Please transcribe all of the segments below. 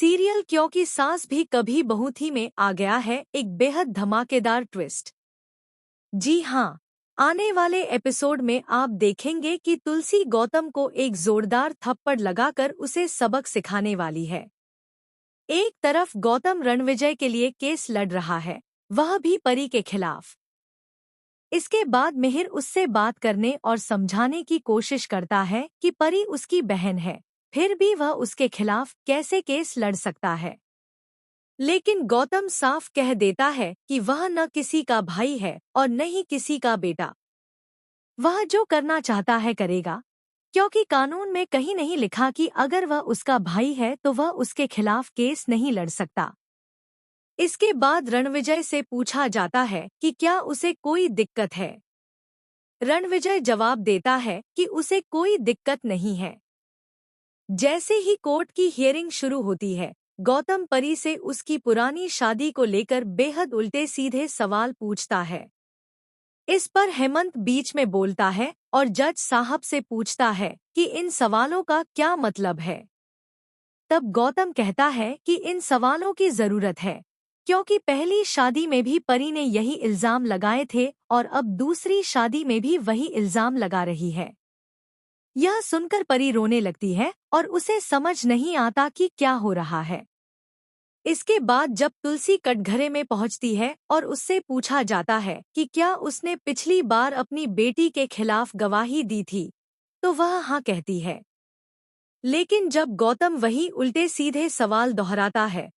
Serial क्योंकि सास भी कभी बहू थी में आ गया है एक बेहद धमाकेदार ट्विस्ट। जी हाँ, आने वाले एपिसोड में आप देखेंगे कि तुलसी गौतम को एक जोरदार थप्पड़ लगाकर उसे सबक सिखाने वाली है। एक तरफ गौतम रणविजय के लिए केस लड़ रहा है, वह भी परी के खिलाफ। इसके बाद मिहिर उससे बात करने और समझाने की कोशिश करता है कि परी उसकी बहन है, फिर भी वह उसके खिलाफ कैसे केस लड़ सकता है। लेकिन गौतम साफ कह देता है कि वह न किसी का भाई है और न ही किसी का बेटा। वह जो करना चाहता है करेगा, क्योंकि कानून में कहीं नहीं लिखा कि अगर वह उसका भाई है तो वह उसके खिलाफ केस नहीं लड़ सकता। इसके बाद रणविजय से पूछा जाता है कि क्या उसे कोई दिक्कत है। रणविजय जवाब देता है कि उसे कोई दिक्कत नहीं है। जैसे ही कोर्ट की हियरिंग शुरू होती है, गौतम परी से उसकी पुरानी शादी को लेकर बेहद उल्टे सीधे सवाल पूछता है। इस पर हेमंत बीच में बोलता है और जज साहब से पूछता है कि इन सवालों का क्या मतलब है। तब गौतम कहता है कि इन सवालों की जरूरत है, क्योंकि पहली शादी में भी परी ने यही इल्जाम लगाए थे और अब दूसरी शादी में भी वही इल्जाम लगा रही है। यह सुनकर परी रोने लगती है और उसे समझ नहीं आता कि क्या हो रहा है। इसके बाद जब तुलसी कटघरे में पहुंचती है और उससे पूछा जाता है कि क्या उसने पिछली बार अपनी बेटी के खिलाफ गवाही दी थी, तो वह हाँ कहती है। लेकिन जब गौतम वही उल्टे सीधे सवाल दोहराता है,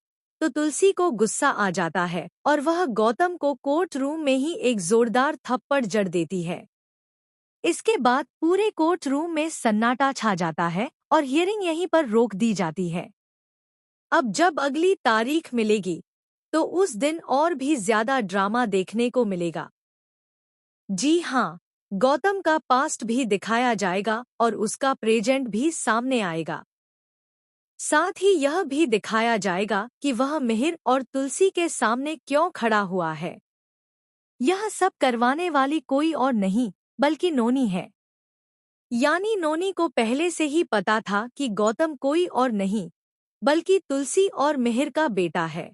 तो तुलसी को गुस्सा आ जाता है और वह गौतम को कोर्ट रूम में ही एक जोरदार थप्पड़ जड़ देती है। इसके बाद पूरे कोर्ट रूम में सन्नाटा छा जाता है और हियरिंग यहीं पर रोक दी जाती है। अब जब अगली तारीख मिलेगी, तो उस दिन और भी ज्यादा ड्रामा देखने को मिलेगा। जी हाँ, गौतम का पास्ट भी दिखाया जाएगा और उसका प्रेजेंट भी सामने आएगा। साथ ही यह भी दिखाया जाएगा कि वह मिहिर और तुलसी के सामने क्यों खड़ा हुआ है। यह सब करवाने वाली कोई और नहीं बल्कि नोनी है। यानी नोनी को पहले से ही पता था कि गौतम कोई और नहीं बल्कि तुलसी और मिहिर का बेटा है।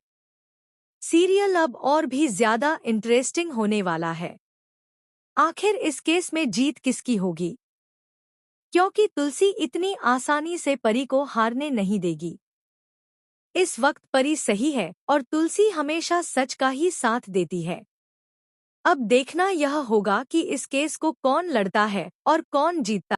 सीरियल अब और भी ज्यादा इंटरेस्टिंग होने वाला है। आखिर इस केस में जीत किसकी होगी, क्योंकि तुलसी इतनी आसानी से परी को हारने नहीं देगी। इस वक्त परी सही है और तुलसी हमेशा सच का ही साथ देती है। अब देखना यह होगा कि इस केस को कौन लड़ता है और कौन जीतता है।